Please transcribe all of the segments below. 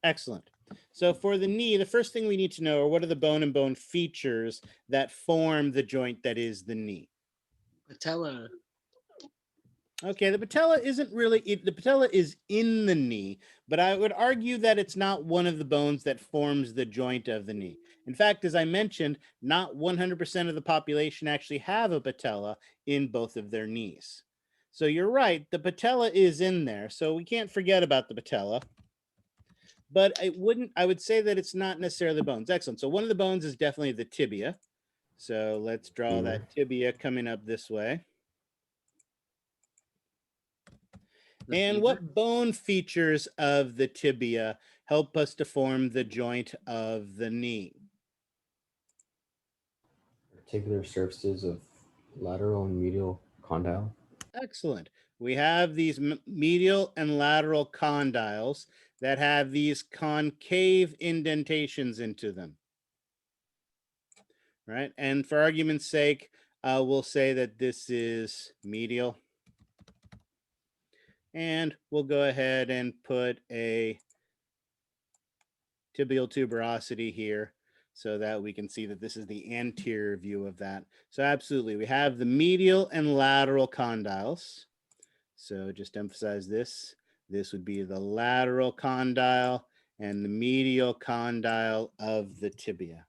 Excellent. So for the knee, the first thing we need to know are what are the bone and bone features that form the joint that is the knee. Patella. Okay, the patella isn't really, the patella is in the knee, but I would argue that it's not one of the bones that forms the joint of the knee. In fact, as I mentioned, not 100% of the population actually have a patella in both of their knees. So you're right, the patella is in there, so we can't forget about the patella. But I would say that it's not necessarily the bones. Excellent. So one of the bones is definitely the tibia. So let's draw that tibia coming up this way. And what bone features of the tibia help us to form the joint of the knee? Articular surfaces of lateral and medial condyle. Excellent. We have these medial and lateral condyles that have these concave indentations into them. Right? And for argument's sake, we'll say that this is medial. And we'll go ahead and put a tibial tuberosity here so that we can see that this is the anterior view of that. So absolutely, we have the medial and lateral condyles. So just emphasize this. This would be the lateral condyle and the medial condyle of the tibia.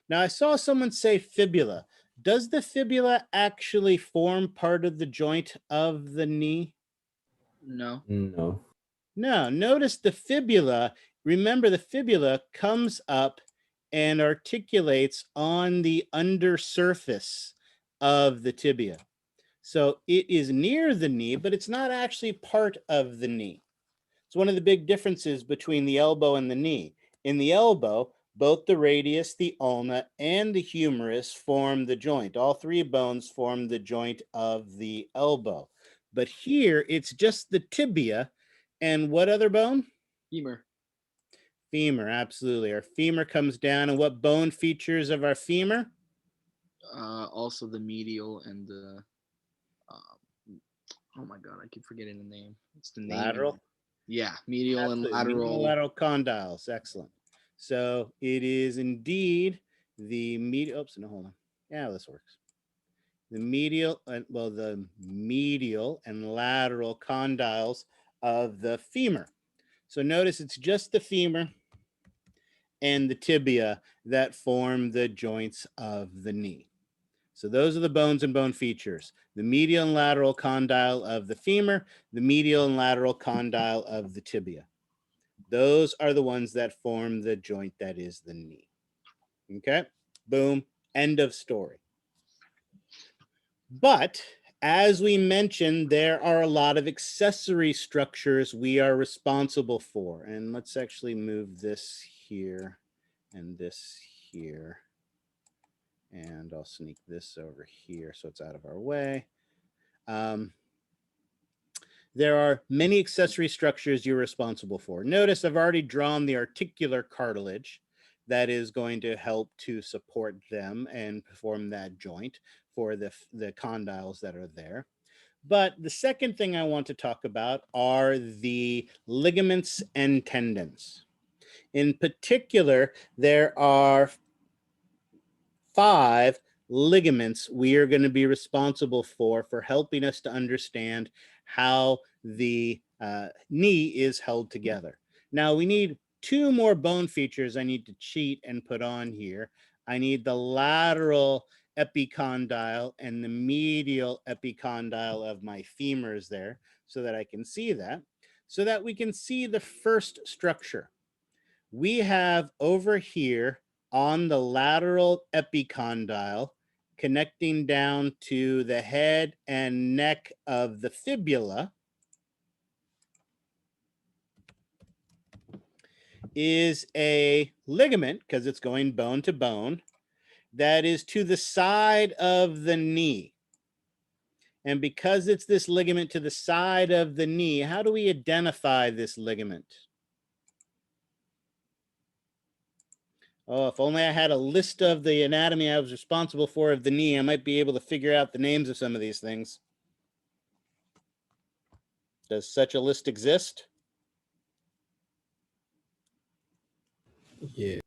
Now I saw someone say fibula. Does the fibula actually form part of the joint of the knee? No. No. No, notice the fibula. Remember, the fibula comes up and articulates on the undersurface of the tibia. So it is near the knee, but it's not actually part of the knee. It's one of the big differences between the elbow and the knee. In the elbow, both the radius, the ulna, and the humerus form the joint. All three bones form the joint of the elbow. But here, it's just the tibia. And what other bone? Femur. Femur, absolutely. Our femur comes down. And what bone features of our femur? Also the medial and the, oh my God, I keep forgetting the name. It's the name. Lateral. Yeah, medial Absolutely. and lateral. Medial lateral condyles. Excellent. So it is indeed the medial. Oops, no, hold on. Yeah, this works. The medial, the medial and lateral condyles of the femur. So notice it's just the femur and the tibia that form the joints of the knee. So those are the bones and bone features. The medial and lateral condyle of the femur, the medial and lateral condyle of the tibia. Those are the ones that form the joint that is the knee. Okay, boom, end of story. But as we mentioned, there are a lot of accessory structures we are responsible for. And let's actually move this here and this here. And I'll sneak this over here so it's out of our way. There are many accessory structures you're responsible for. Notice I've already drawn the articular cartilage that is going to help to support them and form that joint for the condyles that are there. But the second thing I want to talk about are the ligaments and tendons. In particular, there are 5 ligaments we are going to be responsible for helping us to understand how the knee is held together. Now we need 2 more bone features I need to cheat and put on here. I need the lateral epicondyle and the medial epicondyle of my femurs there so that I can see that, so that we can see the first structure. We have over here on the lateral epicondyle connecting down to the head and neck of the fibula is a ligament, because it's going bone to bone, that is to the side of the knee. And because it's this ligament to the side of the knee, how do we identify this ligament? Oh, if only I had a list of the anatomy I was responsible for of the knee, I might be able to figure out the names of some of these things. Does such a list exist? Yeah.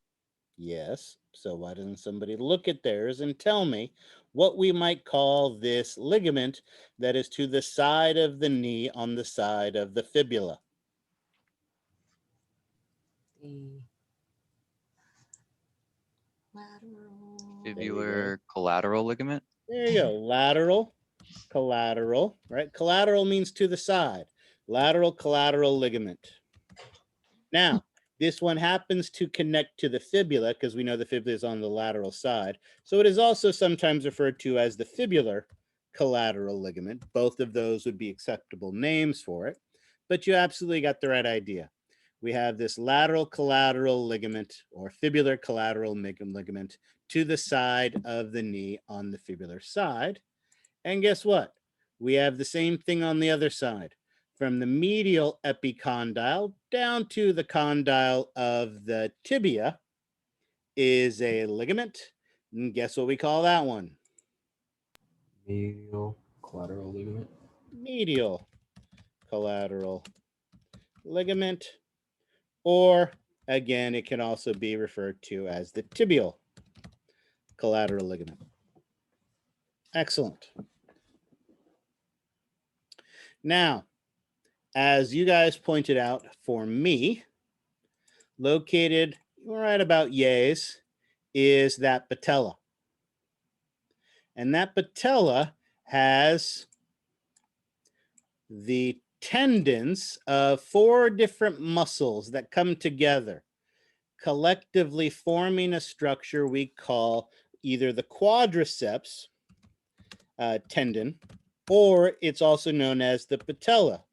Yes. So why doesn't somebody look at theirs and tell me what we might call this ligament that is to the side of the knee on the side of the fibula? The lateral. Fibular collateral ligament. There you go. Lateral, collateral, right? Collateral means to the side. Lateral collateral ligament. Now, this one happens to connect to the fibula because we know the fibula is on the lateral side. So it is also sometimes referred to as the fibular collateral ligament. Both of those would be acceptable names for it, but you absolutely got the right idea. We have this lateral collateral ligament or fibular collateral ligament to the side of the knee on the fibular side. And guess what? We have the same thing on the other side. From the medial epicondyle down to the condyle of the tibia is a ligament. And guess what we call that one? Medial collateral ligament. Medial collateral ligament. Or again, it can also be referred to as the tibial collateral ligament. Excellent. Now, as you guys pointed out for me, located right about yays is that patella. And that patella has the tendons of 4 different muscles that come together, collectively forming a structure we call either the quadriceps tendon, or it's also known as the patella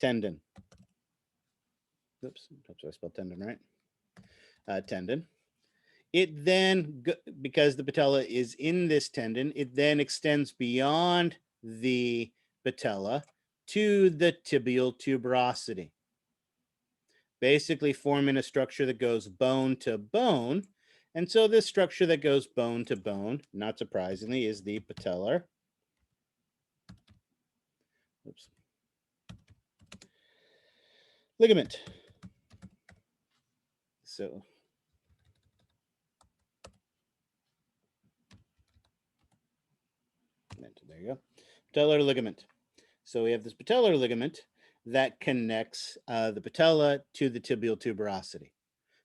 tendon. Oops, that's what I spelled tendon, right? Tendon. It then, because the patella is in this tendon, it then extends beyond the patella to the tibial tuberosity, basically forming a structure that goes bone to bone. And so this structure that goes bone to bone, not surprisingly, is the patellar. Oops. Ligament. So there you go. Patellar ligament. So we have this patellar ligament that connects the patella to the tibial tuberosity.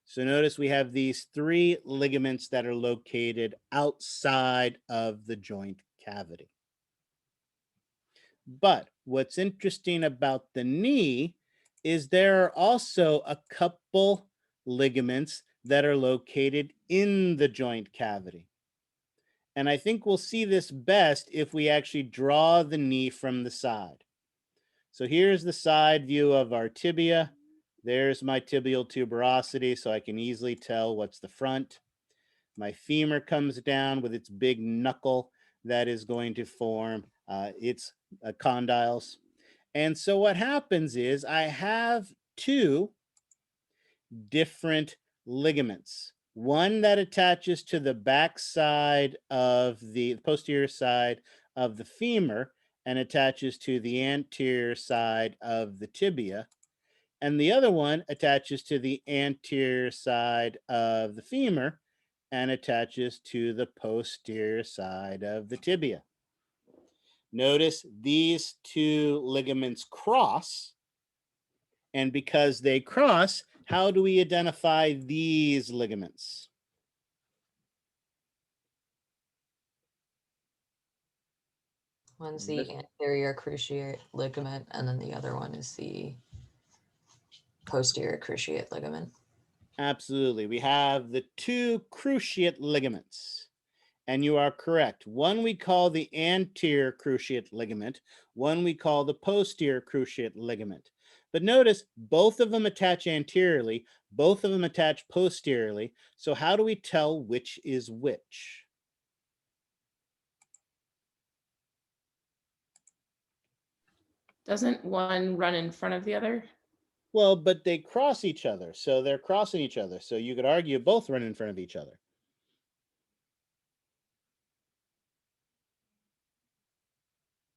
So notice we have these 3 ligaments that are located outside of the joint cavity. But what's interesting about the knee is there are also a couple ligaments that are located in the joint cavity. And I think we'll see this best if we actually draw the knee from the side. So here's the side view of our tibia. There's my tibial tuberosity, so I can easily tell what's the front. My femur comes down with its big knuckle that is going to form its condyles. And so what happens is I have 2 different ligaments. One that attaches to the back side of the posterior side of the femur and attaches to the anterior side of the tibia. And the other one attaches to the anterior side of the femur and attaches to the posterior side of the tibia. Notice these 2 ligaments cross. And because they cross, how do we identify these ligaments? One's the anterior cruciate ligament, and then the other one is the posterior cruciate ligament. Absolutely. We have the 2 cruciate ligaments. And you are correct. One we call the anterior cruciate ligament, one we call the posterior cruciate ligament. But notice both of them attach anteriorly, both of them attach posteriorly. So how do we tell which is which? Doesn't one run in front of the other? Well, but they cross each other. So they're crossing each other. So you could argue both run in front of each other.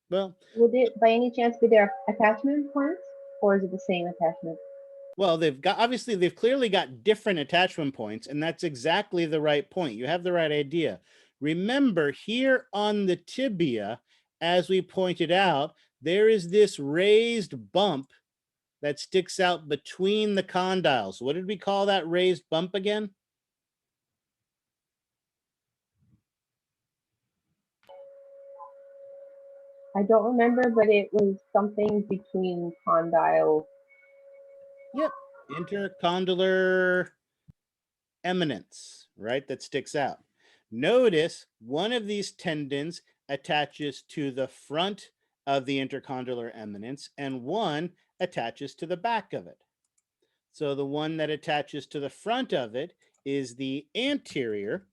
Well, Would it by any chance be their attachment points, or is it the same attachment? Well, they've clearly got different attachment points, and that's exactly the right point. You have the right idea. Remember, here on the tibia, as we pointed out, there is this raised bump that sticks out between the condyles. What did we call that raised bump again? I don't remember, but it was something between condyle. Yep, intercondylar eminence, right? That sticks out. Notice one of these tendons attaches to the front of the intercondylar eminence and one attaches to the back of it. So the one that attaches to the front of it is the anterior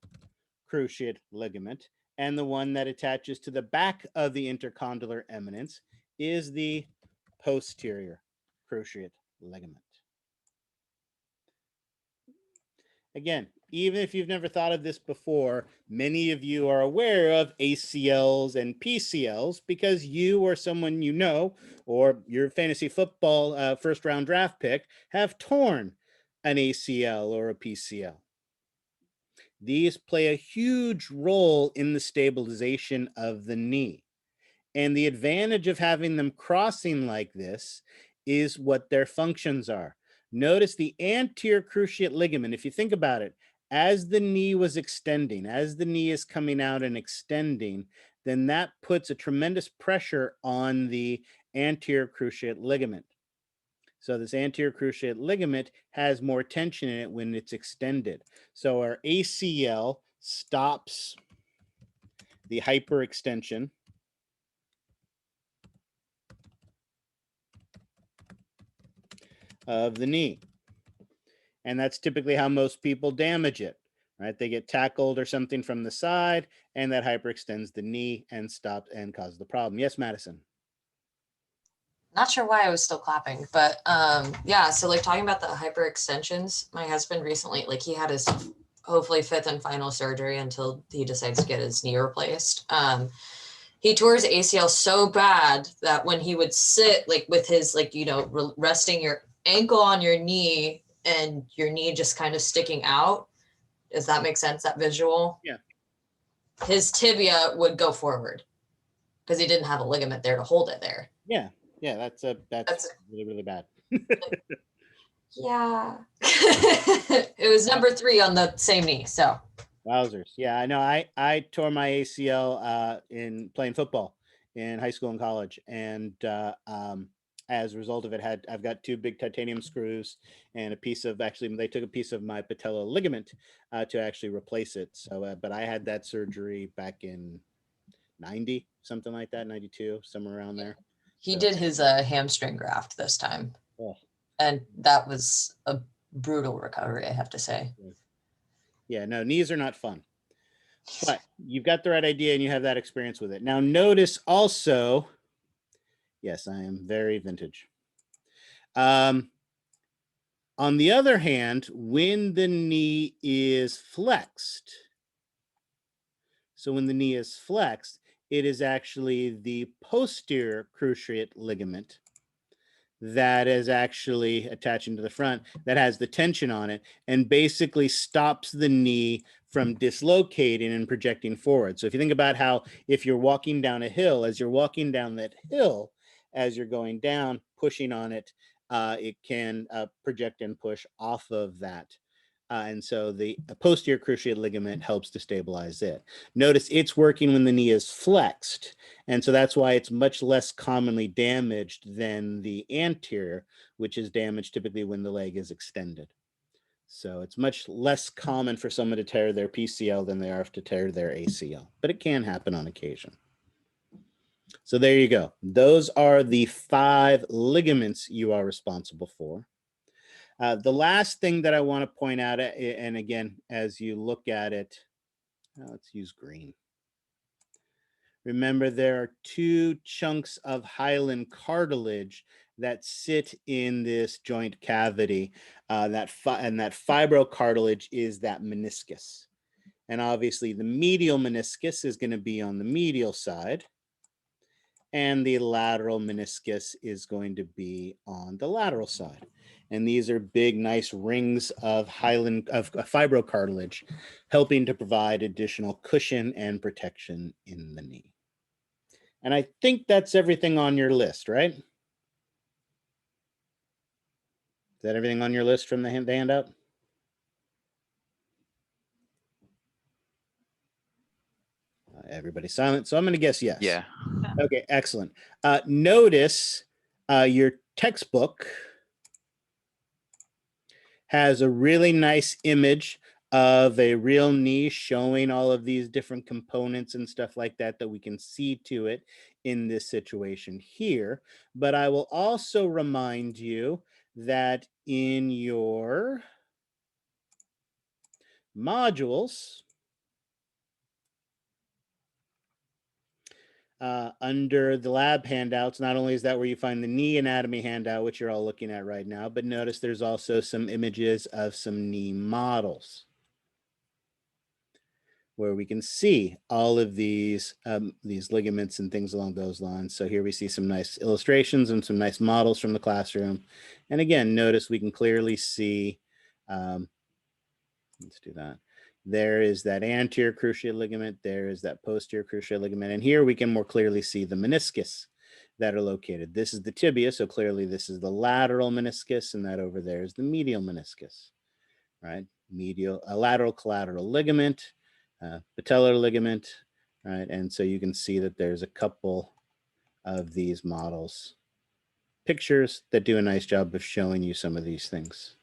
cruciate ligament, and the one that attaches to the back of the intercondylar eminence is the posterior cruciate ligament. Again, even if you've never thought of this before, many of you are aware of ACLs and PCLs because you or someone you know, or your fantasy football first round draft pick, have torn an ACL or a PCL. These play a huge role in the stabilization of the knee. And the advantage of having them crossing like this is what their functions are. Notice the anterior cruciate ligament, if you think about it, as the knee was extending, as the knee is coming out and extending, then that puts a tremendous pressure on the anterior cruciate ligament. So this anterior cruciate ligament has more tension in it when it's extended. So our ACL stops the hyperextension of the knee. And that's typically how most people damage it, right? They get tackled or something from the side, and that hyperextends the knee and stops and causes the problem. Yes, Madison. Not sure why I was still clapping, but yeah, so like talking about the hyperextensions, my husband recently, like he had his hopefully 5th and final surgery until he decides to get his knee replaced. He tore his ACL so bad that when he would sit like with his, like, you know, resting your ankle on your knee and your knee just kind of sticking out. Does that make sense, that visual? Yeah. His tibia would go forward because he didn't have a ligament there to hold it there. Yeah. Yeah, that's really, really bad. Yeah. It was number 3 on the same knee. So Wowzers. Yeah, I know. I tore my ACL in playing football in high school and college. And as a result of it, I've got 2 big titanium screws and a piece of, actually, they took a piece of my Patella ligament to actually replace it. So, but I had that surgery back in 90, something like that, 92, somewhere around there. he So, did his hamstring graft this time. oh. And that was a brutal recovery, I have to say. Yeah, no, knees are not fun. But you've got the right idea and you have that experience with it. Now, notice also, yes, I am very vintage. On the other hand, when the knee is flexed, so when the knee is flexed, it is actually the posterior cruciate ligament that is actually attaching to the front that has the tension on it and basically stops the knee from dislocating and projecting forward. So if you think about how if you're walking down a hill, as you're walking down that hill, as you're going down, pushing on it, it can project and push off of that. And so the posterior cruciate ligament helps to stabilize it. Notice it's working when the knee is flexed. And so that's why it's much less commonly damaged than the anterior, which is damaged typically when the leg is extended. So it's much less common for someone to tear their PCL than they are to tear their ACL, but it can happen on occasion. So there you go. Those are the 5 ligaments you are responsible for. The last thing that I want to point out, and again, as you look at it, let's use green. Remember, there are 2 chunks of hyaline cartilage that sit in this joint cavity. And that fibrocartilage is that meniscus. And obviously, the medial meniscus is going to be on the medial side. And the lateral meniscus is going to be on the lateral side. And these are big, nice rings of fibrocartilage, helping to provide additional cushion and protection in the knee. And I think that's everything on your list, right? Is that everything on your list from the handout? Everybody's silent, so I'm going to guess yes. Yeah. Okay, excellent. Notice your textbook has a really nice image of a real knee showing all of these different components and stuff like that that we can see to it in this situation here. But I will also remind you that in your modules, under the lab handouts, not only is that where you find the knee anatomy handout, which you're all looking at right now, but notice there's also some images of some knee models where we can see all of these ligaments and things along those lines. So here we see some nice illustrations and some nice models from the classroom. And again, notice we can clearly see, let's do that. There is that anterior cruciate ligament. There is that posterior cruciate ligament. And here we can more clearly see the meniscus that are located. This is the tibia. So clearly this is the lateral meniscus, and that over there is the medial meniscus, right? Lateral collateral ligament, patellar ligament, right? And so you can see that there's a couple of these models, pictures that do a nice job of showing you some of these things,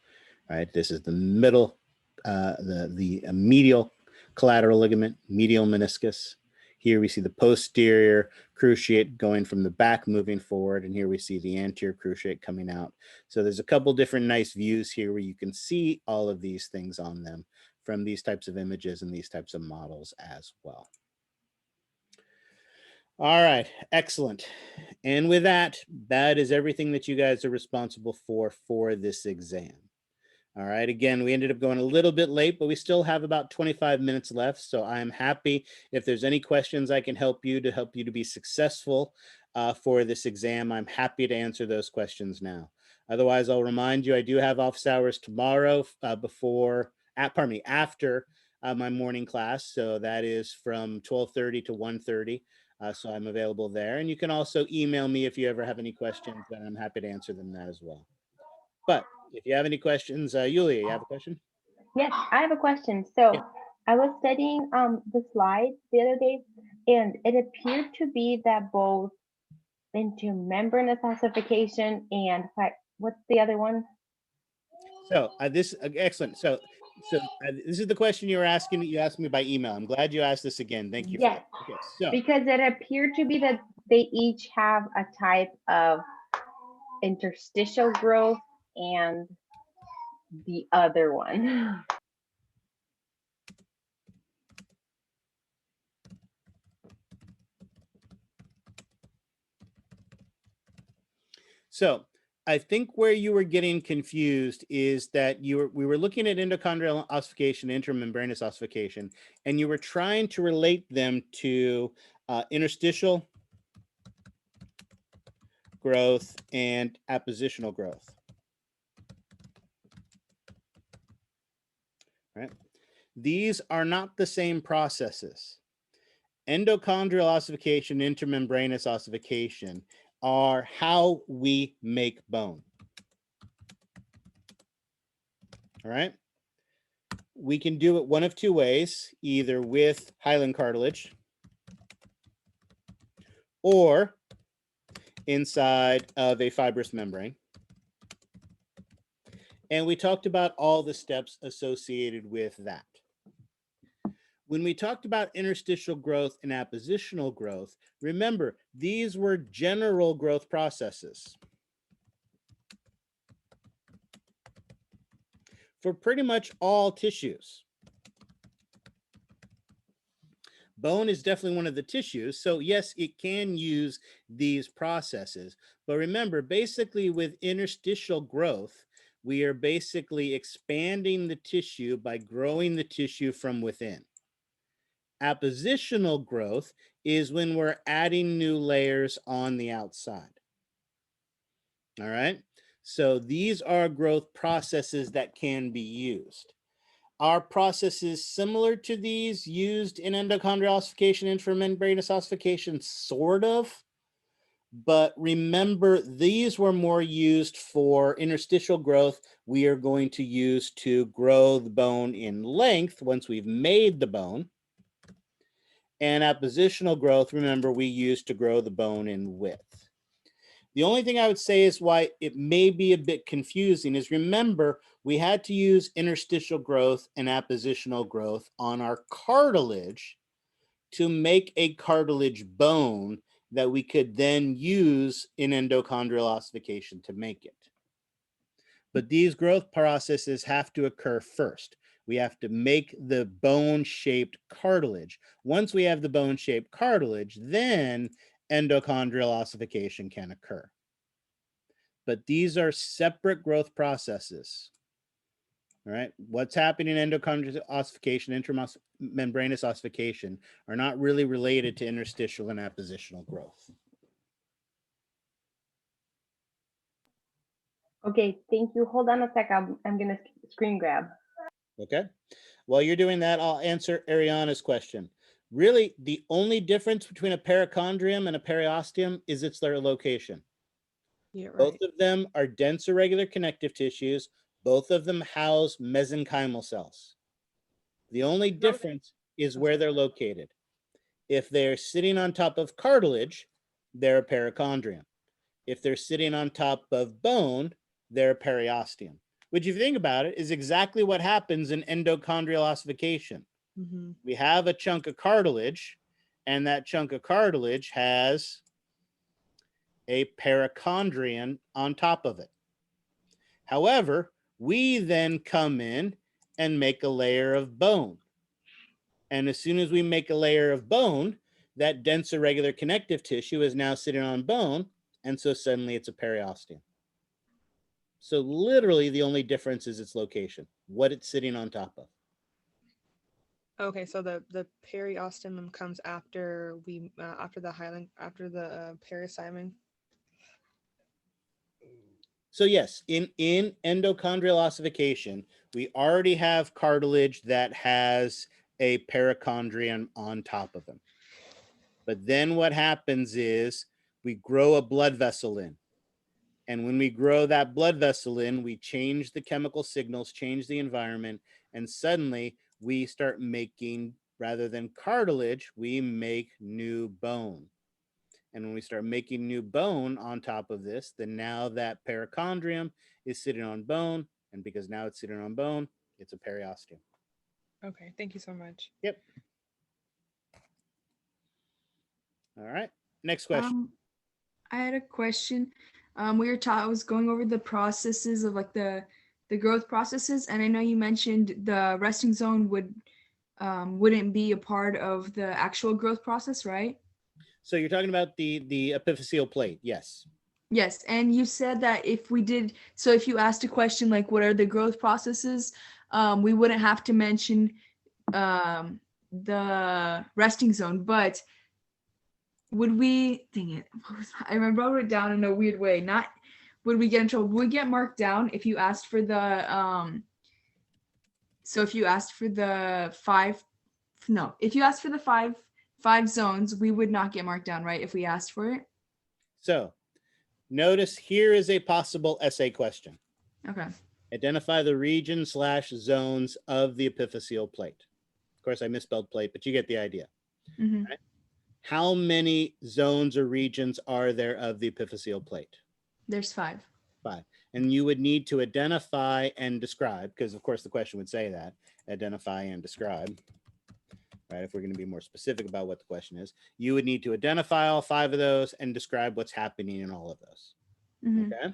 right? This is the middle, the medial collateral ligament, medial meniscus. Here we see the posterior cruciate going from the back moving forward, and here we see the anterior cruciate coming out. So there's a couple different nice views here where you can see all of these things on them from these types of images and these types of models as well. All right, excellent. And with that, that is everything that you guys are responsible for this exam. All right, again, we ended up going a little bit late, but we still have about 25 minutes left. So I'm happy if there's any questions I can help you to be successful for this exam. I'm happy to answer those questions now. Otherwise, I'll remind you, I do have office hours tomorrow after my morning class. So that is from 12:30 to 1:30. So I'm available there. And you can also email me if you ever have any questions, and I'm happy to answer them that as well. But if you have any questions, Yulia, you have a question? Yes, I have a question. So Yeah. I was studying the slides the other day, and it appeared to be that both intermembranous ossification and what's the other one? So excellent. So this is the question you were asking. You asked me by email. I'm glad you asked this again. Thank you. Yes, for that. Okay, so because it appeared to be that they each have a type of interstitial growth and the other one. So I think where you were getting confused is that we were looking at endochondral ossification, intermembranous ossification, and you were trying to relate them to interstitial growth and appositional growth. Right? These are not the same processes. Endochondral ossification, intermembranous ossification are how we make bone. All right. We can do it one of two ways, either with hyaline cartilage or inside of a fibrous membrane. And we talked about all the steps associated with that. When we talked about interstitial growth and appositional growth, remember, these were general growth processes for pretty much all tissues. Bone is definitely one of the tissues. So yes, it can use these processes. But remember, basically with interstitial growth, we are basically expanding the tissue by growing the tissue from within. Appositional growth is when we're adding new layers on the outside. All right. So these are growth processes that can be used. Are processes similar to these used in endochondral ossification, intramembranous ossification? Sort of. But remember, these were more used for interstitial growth. We are going to use to grow the bone in length once we've made the bone. And appositional growth, remember, we use to grow the bone in width. The only thing I would say is why it may be a bit confusing is, remember, we had to use interstitial growth and appositional growth on our cartilage to make a cartilage bone that we could then use in endochondral ossification to make it. But these growth processes have to occur first. We have to make the bone-shaped cartilage. Once we have the bone-shaped cartilage, then endochondral ossification can occur. But these are separate growth processes. All right, what's happening in endochondral ossification, intramembranous ossification are not really related to interstitial and appositional growth. Okay, thank you. Hold on a sec. I'm gonna screen grab. Okay, while you're doing that, I'll answer Ariana's question. Really, the only difference between a perichondrium and a periosteum is their location. Yeah, right. Both of them are dense irregular connective tissues. Both of them house mesenchymal cells. The only difference is where they're located. If they're sitting on top of cartilage, they're a perichondrium. If they're sitting on top of bone, they're a periosteum, which, if you think about it, is exactly what happens in endochondral ossification. Mm-hmm. We have a chunk of cartilage, and that chunk of cartilage has a perichondrion on top of it. However, we then come in and make a layer of bone. And as soon as we make a layer of bone, that dense irregular connective tissue is now sitting on bone, and so suddenly it's a periosteum. So literally the only difference is its location, what it's sitting on top of. Okay, so the periosteum comes after the perisimum. So yes, in endochondral ossification, we already have cartilage that has a perichondrium on top of them. But then what happens is we grow a blood vessel in. And when we grow that blood vessel in, we change the chemical signals, change the environment, and suddenly we start making, rather than cartilage, we make new bone. And when we start making new bone on top of this, then now that perichondrium is sitting on bone. And because now it's sitting on bone, it's a periosteum. Okay, thank you so much. Yep. All right, next question. I had a question. I was going over the processes of like the growth processes, and I know you mentioned the resting zone wouldn't be a part of the actual growth process, right? So you're talking about the epiphyseal plate, yes. Yes, and you said that if you asked a question like what are the growth processes, we wouldn't have to mention the resting zone, but would we, dang it, I wrote it down in a weird way. Not would we get in trouble? Would we get marked down if you asked for the if you asked for the five zones, we would not get marked down, right? If we asked for it. So notice here is a possible essay question. Okay. Identify the region/zones of the epiphyseal plate. Of course, I misspelled plate, but you get the idea. Mm-hmm. Right? How many zones or regions are there of the epiphyseal plate? There's 5. 5. And you would need to identify and describe, because of course the question would say that, identify and describe. Right? If we're going to be more specific about what the question is, you would need to identify all 5 of those and describe what's happening in all of those. Mm-hmm. Okay.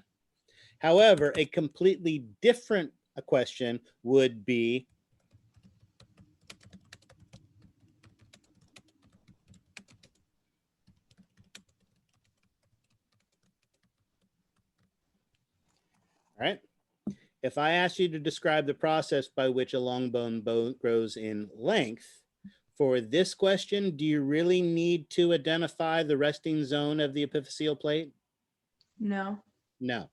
However, a completely different question would be, all right, if I ask you to describe the process by which a long bone grows in length, for this question, do you really need to identify the resting zone of the epiphyseal plate? No. No.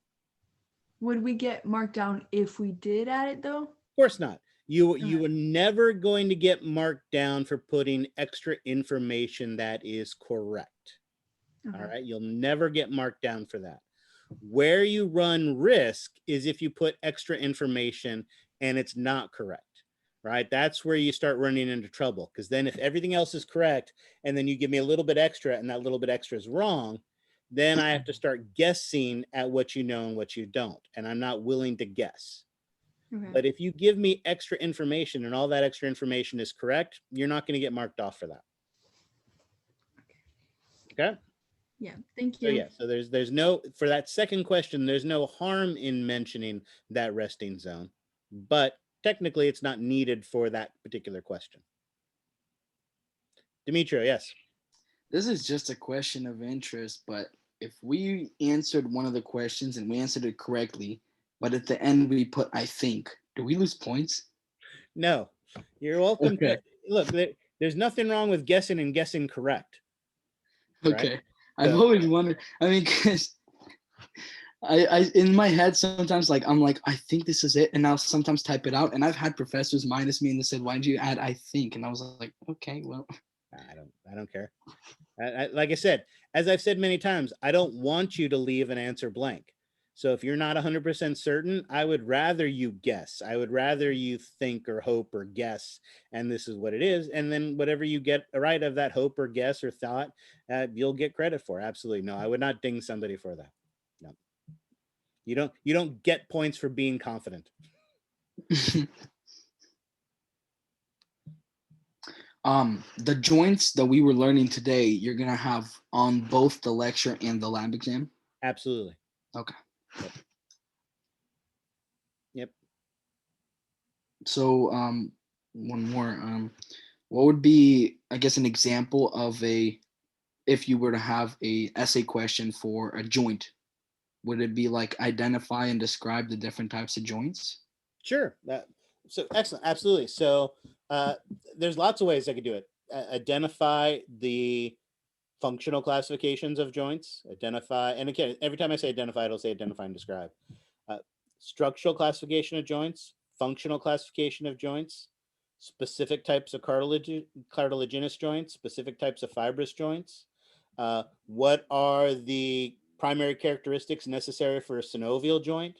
would we get marked down if we did add it though? Of course not. You Okay. are never going to get marked down for putting extra information that is correct. All Okay. right. You'll never get marked down for that. Where you run risk is if you put extra information and it's not correct. Right. That's where you start running into trouble. Because then if everything else is correct and then you give me a little bit extra and that little bit extra is wrong, then I have to start guessing at what you know and what you don't. And I'm not willing to guess. Okay. But if you give me extra information and all that extra information is correct, you're not going to get marked off for that. Okay. Yeah. Thank So you. yeah, so there's no, for that second question, there's no harm in mentioning that resting zone, but technically it's not needed for that particular question. Demetrio, yes. This is just a question of interest, but if we answered one of the questions and we answered it correctly, but at the end we put I think, do we lose points? No, you're welcome Okay. to look. There's nothing wrong with guessing and guessing correct. Right? Okay. I've So- always wondered. I mean, because I in my head sometimes I'm like, I think this is it, and I'll sometimes type it out. And I've had professors minus me and they said, why did you add I think? And I was like, okay, well. I don't care. Like I said, as I've said many times, I don't want you to leave an answer blank. So if you're not 100% certain, I would rather you guess. I would rather you think or hope or guess, and this is what it is. And then whatever you get right of that hope or guess or thought, you'll get credit for. Absolutely. No, I would not ding somebody for that. No. You don't get points for being confident. The joints that we were learning today, you're gonna have on both the lecture and the lab exam. Absolutely. Okay. Yep. So one more. What would be, I guess, an example of if you were to have a essay question for a joint? Would it be like identify and describe the different types of joints? Sure. So excellent. Absolutely. So there's lots of ways I could do it. Identify the functional classifications of joints. Identify, and again, every time I say identify, it'll say identify and describe. Structural classification of joints, functional classification of joints, specific types of cartilaginous joints, specific types of fibrous joints. What are the primary characteristics necessary for a synovial joint?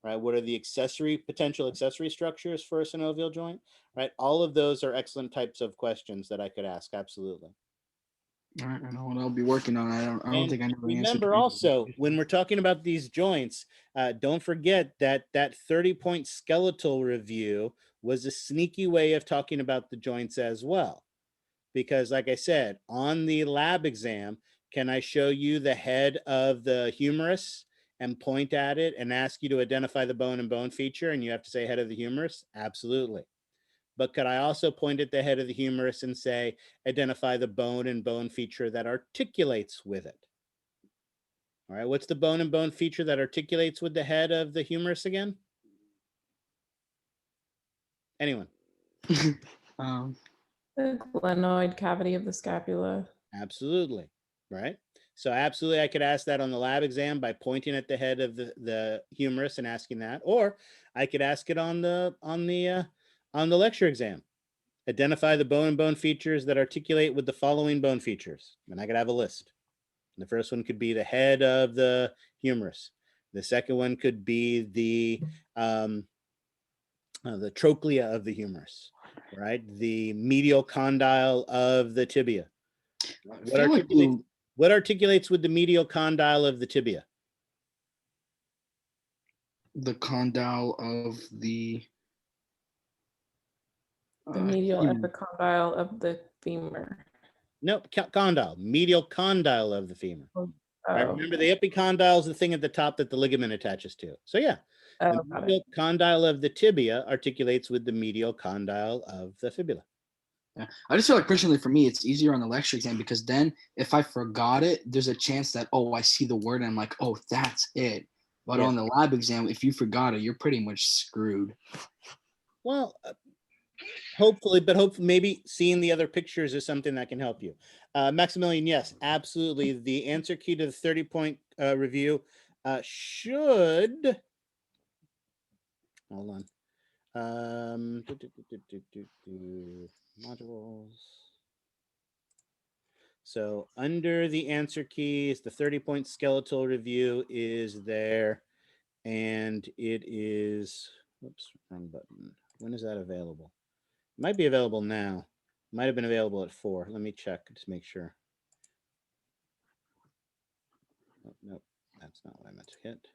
Right? What are the potential accessory structures for a synovial joint? Right? All of those are excellent types of questions that I could ask. Absolutely. All right, I know what I'll be working on. I don't think I know the answer. Remember also, when we're talking about these joints, don't forget that 30-point skeletal review was a sneaky way of talking about the joints as well. Because like I said, on the lab exam, can I show you the head of the humerus and point at it and ask you to identify the bone and bone feature, and you have to say head of the humerus? Absolutely. But could I also point at the head of the humerus and say, identify the bone and bone feature that articulates with it? All right, what's the bone and bone feature that articulates with the head of the humerus again? Anyone? The glenoid cavity of the scapula. Absolutely, right? So absolutely, I could ask that on the lab exam by pointing at the head of the humerus and asking that, or I could ask it on the lecture exam. Identify the bone and bone features that articulate with the following bone features, and I could have a list. The first one could be the head of the humerus. The second one could be the trochlea of the humerus, right? The medial condyle of the tibia. What articulates with the medial condyle of the tibia? The condyle of the medial femur. epicondyle of the femur. Nope, condyle, medial condyle of the femur. Right, remember, the epicondyle is the thing at the top that the ligament attaches to. So yeah, the medial condyle of the tibia articulates with the medial condyle of the fibula. Yeah. I just feel like personally for me, it's easier on the lecture exam because then if I forgot it, there's a chance that, I see the word and I'm like, oh, that's it. But on the lab exam, if you forgot it, you're pretty much screwed. Well, hopefully maybe seeing the other pictures is something that can help you. Maximilian, yes, absolutely. The answer key to the 30-point review should hold on. Modules. So under the answer keys, the 30-point skeletal review is there, and it is, whoops, wrong button. When is that available? It might be available now. Might have been available at 4. Let me check to make sure. Oh, nope, that's not what I meant to hit.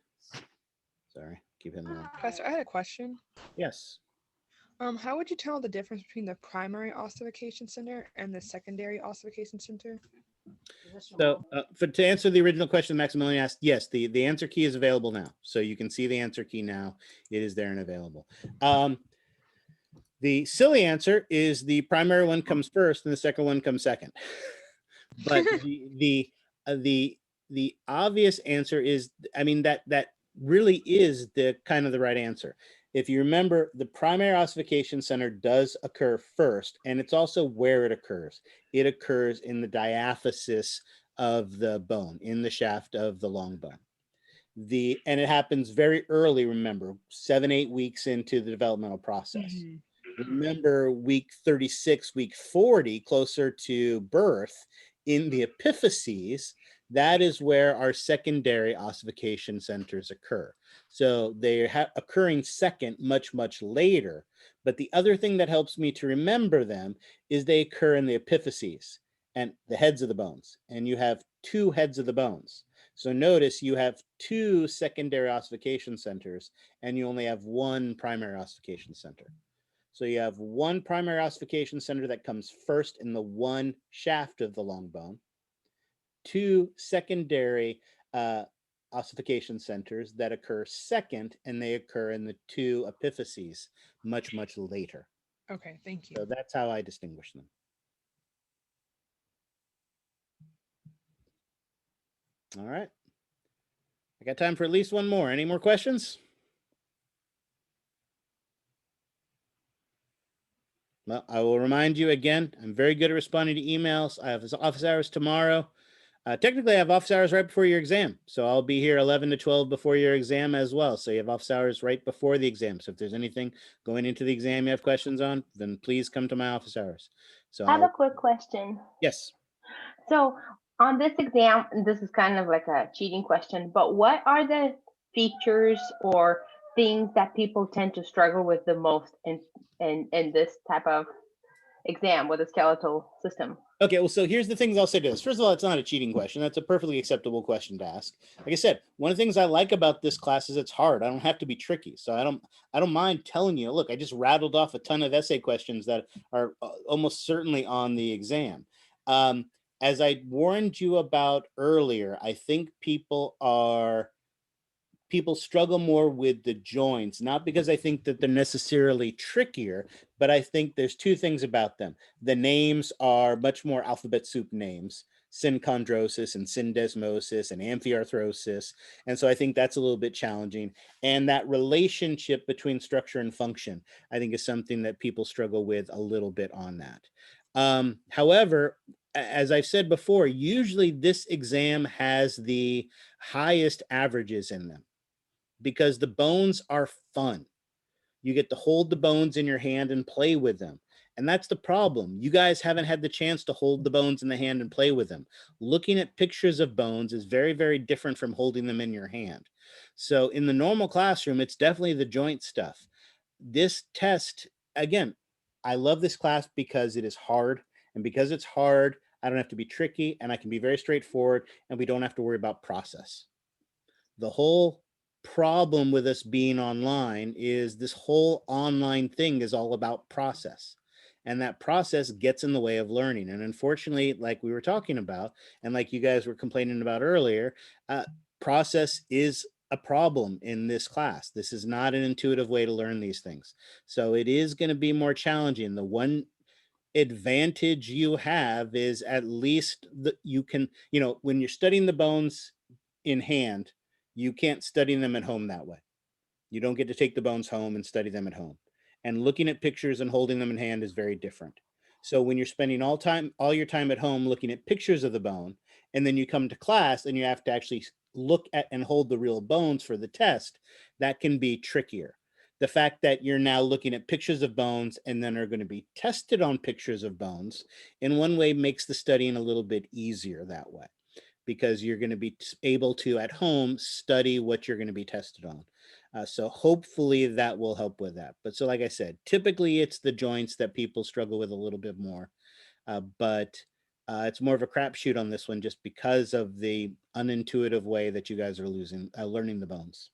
Sorry, keep hitting the wrong. Professor, I had a question. Yes. How would you tell the difference between the primary ossification center and the secondary ossification center? So to answer the original question Maximilian asked, yes, the answer key is available now. So you can see the answer key now. It is there and available. The silly answer is the primary one comes first and the second one comes second. But the obvious answer is, I mean, that really is the kind of the right answer. If you remember, the primary ossification center does occur first, and it's also where it occurs. It occurs in the diaphysis of the bone, in the shaft of the long bone. And it happens very early, remember, 7-8 weeks into the developmental process. Remember, week 36, week 40, closer to birth, in the epiphyses, that is where our secondary ossification centers occur. So they're occurring second, much, much later. But the other thing that helps me to remember them is they occur in the epiphyses and the heads of the bones. And you have 2 heads of the bones. So notice you have 2 secondary ossification centers, and you only have 1 primary ossification center. So you have 1 primary ossification center that comes first in the 1 shaft of the long bone, 2 secondary ossification centers that occur second, and they occur in the 2 epiphyses much, much later. Okay, thank you. So that's how I distinguish them. All right. I got time for at least one more. Any more questions? Well, I will remind you again, I'm very good at responding to emails. I have office hours tomorrow. Technically, I have office hours right before your exam. So I'll be here 11 to 12 before your exam as well. So you have office hours right before the exam. So if there's anything going into the exam you have questions on, then please come to my office hours. So I have a quick question. Yes. So on this exam, and this is kind of like a cheating question, but what are the features or things that people tend to struggle with the most in this type of exam with a skeletal system? Okay, well, so here's the things I'll say to this. First of all, it's not a cheating question. That's a perfectly acceptable question to ask. Like I said, one of the things I like about this class is it's hard. I don't have to be tricky. So I don't mind telling you, look, I just rattled off a ton of essay questions that are almost certainly on the exam. As I warned you about earlier, I think people struggle more with the joints, not because I think that they're necessarily trickier, but I think there's 2 things about them. The names are much more alphabet soup names, synchondrosis and syndesmosis and amphiarthrosis. And so I think that's a little bit challenging. And that relationship between structure and function, I think, is something that people struggle with a little bit on that. However, as I've said before, usually this exam has the highest averages in them, because the bones are fun. You get to hold the bones in your hand and play with them. And that's the problem. You guys haven't had the chance to hold the bones in the hand and play with them. Looking at pictures of bones is very, very different from holding them in your hand. So in the normal classroom, it's definitely the joint stuff. This test, again, I love this class because it is hard. And because it's hard, I don't have to be tricky, and I can be very straightforward, and we don't have to worry about process. The whole problem with us being online is this whole online thing is all about process, and that process gets in the way of learning. And unfortunately, like we were talking about, and like you guys were complaining about earlier, process is a problem in this class. This is not an intuitive way to learn these things. So it is going to be more challenging. The one advantage you have is at least you can, when you're studying the bones in hand, you can't study them at home that way. You don't get to take the bones home and study them at home. And looking at pictures and holding them in hand is very different. So when you're spending all your time at home looking at pictures of the bone, and then you come to class and you have to actually look at and hold the real bones for the test, that can be trickier. the fact that you're now looking at pictures of bones and then are going to be tested on pictures of bones in one way makes the studying a little bit easier that way, because you're going to be able to at home study what you're going to be tested on. So hopefully that will help with that. But so like I said, typically it's the joints that people struggle with a little bit more, but it's more of a crapshoot on this one just because of the unintuitive way that you guys are learning the bones.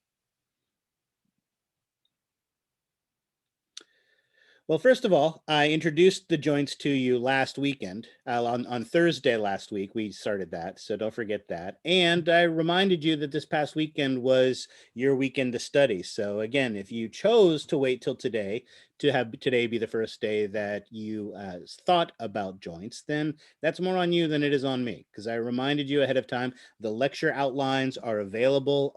Well, first of all, I introduced the joints to you last weekend. On Thursday last week, we started that, so don't forget that. And I reminded you that this past weekend was your weekend to study. So again, if you chose to wait till today to have today be the first day that you thought about joints, then that's more on you than it is on me, because I reminded you ahead of time. The lecture outlines are available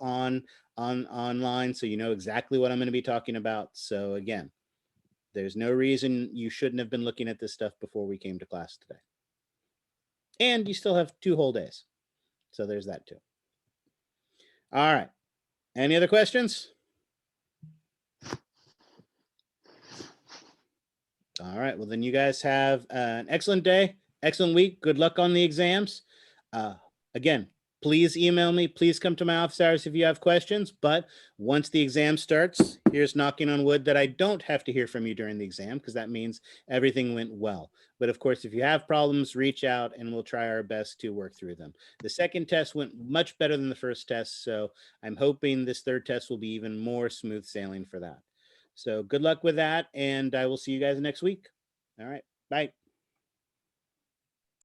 online, so you know exactly what I'm going to be talking about. So again, there's no reason you shouldn't have been looking at this stuff before we came to class today. And you still have 2 whole days. So there's that too. All right. Any other questions? All right. Well, then you guys have an excellent day, excellent week. Good luck on the exams. Again, please email me. Please come to my office hours if you have questions. But once the exam starts, here's knocking on wood that I don't have to hear from you during the exam, because that means everything went well. But of course, if you have problems, reach out and we'll try our best to work through them. The second test went much better than the first test, so I'm hoping this third test will be even more smooth sailing for that. So good luck with that, and I will see you guys next week. All right, bye.